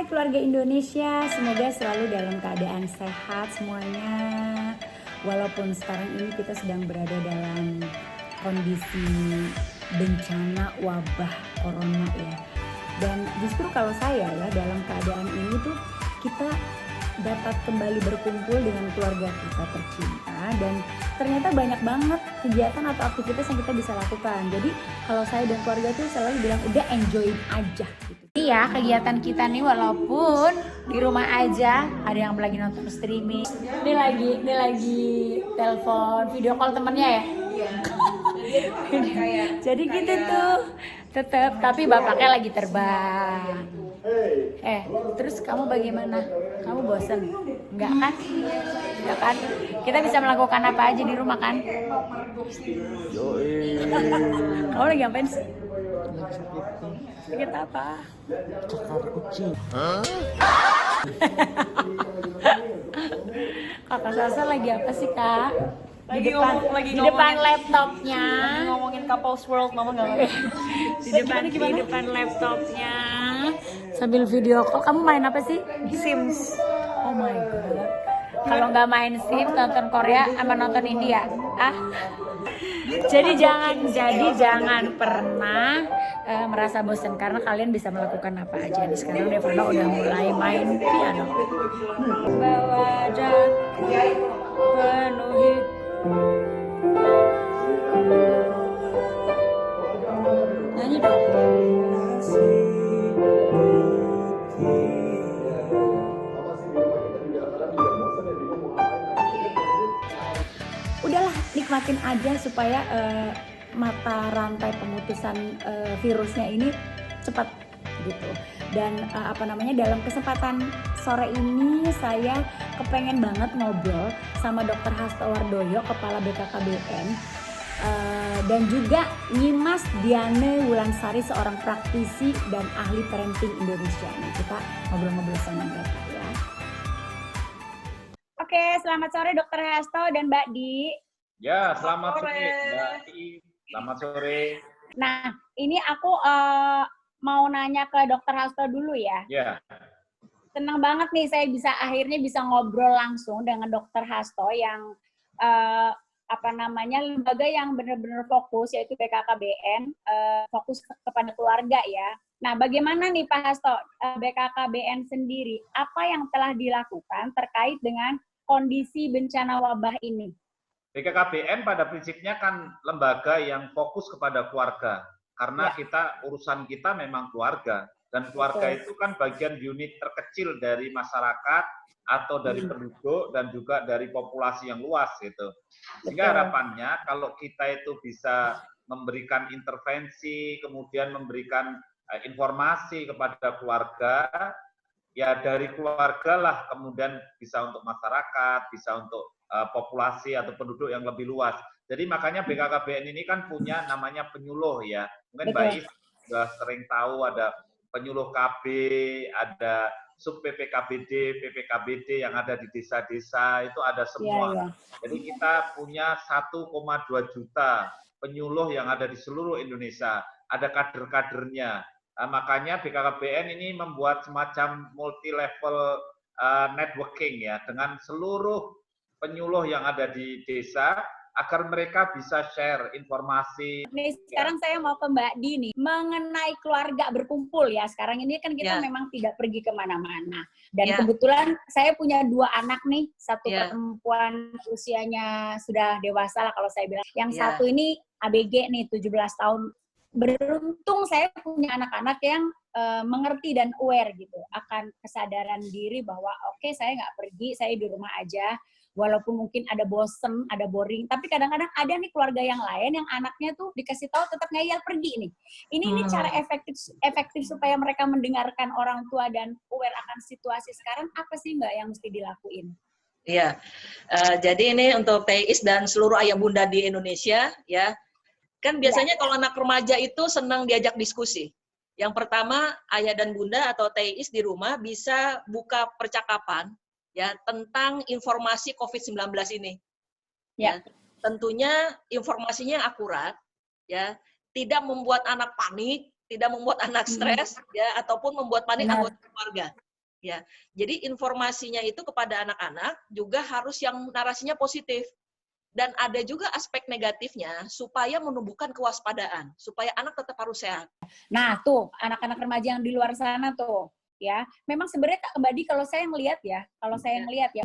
Hai keluarga Indonesia, semoga selalu dalam keadaan sehat semuanya. Walaupun sekarang ini kita sedang berada dalam kondisi bencana wabah corona ya. Dan justru kalau saya ya dalam keadaan ini tuh kita dapat kembali berkumpul dengan keluarga kita tercinta dan ternyata banyak banget kegiatan atau aktivitas yang kita bisa lakukan. Jadi kalau saya dan keluarga tuh selalu bilang udah enjoyin aja gitu. Iya, kegiatan kita nih walaupun di rumah aja, ada yang lagi nonton streaming. Ini lagi telepon video call temennya ya. Jadi gitu tuh. Tetap, tapi bapaknya lagi terbang. Terus kamu bagaimana? Kamu bosen? Enggak kan? Enggak kan? Kita bisa melakukan apa aja di rumah kan? Kamu lagi ngapain sih? Sakit apa? Cakar kucing. Kakak Sasa lagi apa sih kak? Lagi Di depan laptopnya. Lagi ngomongin Couples World, mama nggak ngerti. Di depan laptopnya sambil video call. Kamu main apa sih? Sims. Oh my god. Kalau nggak main Sims, nonton Korea sama nonton India. Jadi jangan pernah merasa bosan karena kalian bisa melakukan apa aja. Nih sekarang Devana udah mulai main piano. Bawa daku penuhi. Nyanyi dong. Udahlah nikmatin aja supaya mata rantai pemutusan virusnya ini cepat gitu. Dan dalam kesempatan sore ini saya kepengen banget ngobrol sama Dr. Hasto Wardoyo, Kepala BKKBN, dan juga Nyimas Diane Wulansari, seorang praktisi dan ahli parenting Indonesia. Nih kita ngobrol-ngobrol sama mereka ya. Oke, selamat sore Dr. Hasto dan Mbak Di. Ya, selamat sore Mbak Di. Selamat sore. Nah, ini aku mau nanya ke Dr. Hasto dulu ya. Ya. Senang banget nih saya akhirnya bisa ngobrol langsung dengan Dr. Hasto yang lembaga yang benar-benar fokus, yaitu BKKBN, fokus kepada keluarga ya. Nah, bagaimana nih Pak Hasto, BKKBN sendiri, apa yang telah dilakukan terkait dengan kondisi bencana wabah ini? BKKBN pada prinsipnya kan lembaga yang fokus kepada keluarga. Karena urusan kita memang keluarga. Dan keluarga itu kan bagian unit terkecil dari masyarakat atau dari penduduk dan juga dari populasi yang luas gitu. Sehingga harapannya kalau kita itu bisa memberikan intervensi, kemudian memberikan informasi kepada keluarga, ya dari keluarga lah kemudian bisa untuk masyarakat, bisa untuk populasi atau penduduk yang lebih luas. Jadi makanya BKKBN ini kan punya namanya penyuluh ya. Mungkin Mbak Is sudah sering tahu ada penyuluh KB, ada sub PPKBD, PPKBD yang ada di desa-desa, itu ada semua. Jadi kita punya 1,2 juta penyuluh yang ada di seluruh Indonesia. Ada kader-kadernya. Makanya BKKBN ini membuat semacam multi-level networking ya dengan seluruh penyuluh yang ada di desa agar mereka bisa share informasi. Nih, sekarang saya mau ke Mbak Di nih, mengenai keluarga berkumpul ya. Sekarang ini kan kita memang tidak pergi kemana-mana. Dan kebetulan saya punya 2 anak nih, satu perempuan usianya sudah dewasa lah kalau saya bilang. Yang satu ini ABG nih, 17 tahun. Beruntung saya punya anak-anak yang mengerti dan aware gitu akan kesadaran diri bahwa oke, saya nggak pergi, saya di rumah aja. Walaupun mungkin ada bosen, ada boring, tapi kadang-kadang ada nih keluarga yang lain yang anaknya tuh dikasih tahu tetap ngeyel pergi nih. Ini cara efektif supaya mereka mendengarkan orang tua dan aware akan situasi sekarang, apa sih Mbak yang mesti dilakuin? Iya, jadi ini untuk Teis dan seluruh ayah bunda di Indonesia ya. Kan biasanya kalau anak remaja itu senang diajak diskusi. Yang pertama, ayah dan bunda atau Teis di rumah bisa buka percakapan ya tentang informasi COVID-19 ini. Ya, tentunya informasinya yang akurat ya, tidak membuat anak panik, tidak membuat anak stres ya ataupun membuat panik anggota keluarga. Ya, jadi informasinya itu kepada anak-anak juga harus yang narasinya positif. Dan ada juga aspek negatifnya supaya menumbuhkan kewaspadaan, supaya anak tetap harus sehat. Nah, tuh anak-anak remaja yang di luar sana tuh, ya. Memang sebenarnya Kak Badi kalau saya ngelihat ya,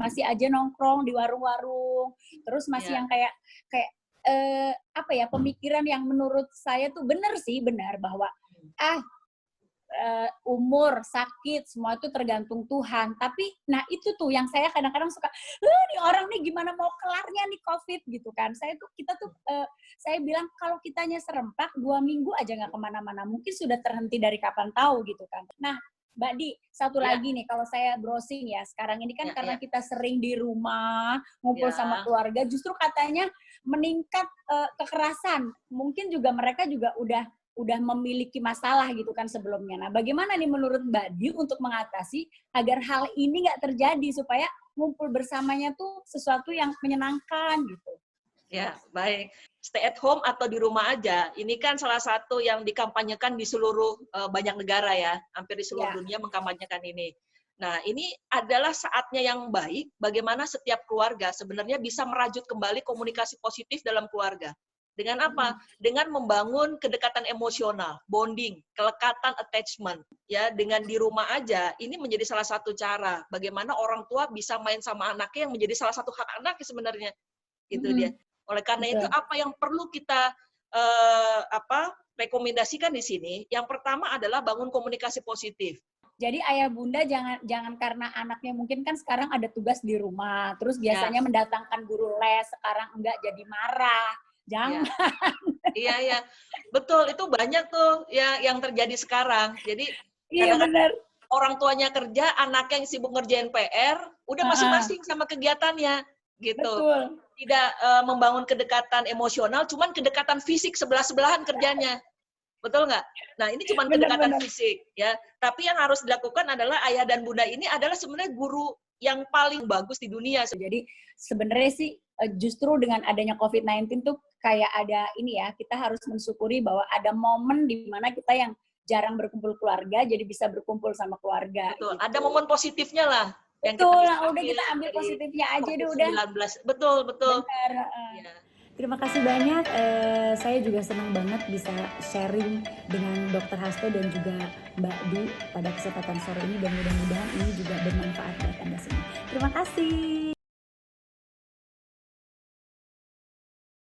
masih aja nongkrong di warung-warung, terus masih yang kayak apa ya, pemikiran yang menurut saya tuh benar bahwa umur, sakit, semua itu tergantung Tuhan. Tapi, nah itu tuh yang saya kadang-kadang suka, nih orang nih gimana mau kelarnya nih COVID gitu kan. Saya bilang kalau kitanya serempak 2 minggu aja nggak kemana-mana, mungkin sudah terhenti dari kapan tahu gitu kan. Nah, Mbak Di, satu lagi nih, kalau saya browsing ya, sekarang ini kan karena kita sering di rumah, ngumpul sama keluarga, justru katanya meningkat kekerasan. Mungkin juga mereka juga udah memiliki masalah gitu kan sebelumnya. Nah, bagaimana nih menurut Mbak Di untuk mengatasi agar hal ini nggak terjadi supaya ngumpul bersamanya tuh sesuatu yang menyenangkan gitu? Ya, baik. Stay at home atau di rumah aja, ini kan salah satu yang dikampanyekan di seluruh banyak negara ya, hampir di seluruh dunia mengkampanyekan ini. Nah, ini adalah saatnya yang baik bagaimana setiap keluarga sebenarnya bisa merajut kembali komunikasi positif dalam keluarga. Dengan apa? Dengan membangun kedekatan emosional, bonding, kelekatan attachment. Ya, dengan di rumah aja, ini menjadi salah satu cara bagaimana orang tua bisa main sama anaknya yang menjadi salah satu hak anaknya sebenarnya. Gitu dia. Oleh karena itu apa yang perlu kita rekomendasikan di sini? Yang pertama adalah bangun komunikasi positif. Jadi ayah bunda jangan karena anaknya mungkin kan sekarang ada tugas di rumah, terus biasanya mendatangkan guru les, sekarang enggak jadi marah. Jangan. Iya. Betul, itu banyak tuh yang terjadi sekarang. Jadi benar. Orang tuanya kerja, anaknya yang sibuk ngerjain PR, udah masing-masing sama kegiatannya gitu. Betul. Tidak membangun kedekatan emosional, cuman kedekatan fisik sebelah-sebelahan kerjanya. Betul nggak? Nah, ini cuma kedekatan fisik ya. Tapi yang harus dilakukan adalah ayah dan bunda ini adalah sebenarnya guru yang paling bagus di dunia. Jadi sebenarnya sih justru dengan adanya COVID-19 tuh kayak ada ini ya, kita harus mensyukuri bahwa ada momen di mana kita yang jarang berkumpul keluarga jadi bisa berkumpul sama keluarga. Betul. Gitu. Ada momen positifnya lah. Betul, udah kita ambil positifnya aja deh udah. Betul. Benar. Ya. Terima kasih banyak. Saya juga senang banget bisa sharing dengan Dr. Hasto dan juga Mbak Di pada kesempatan sore ini dan mudah-mudahan ini juga bermanfaat buat Anda semua. Terima kasih.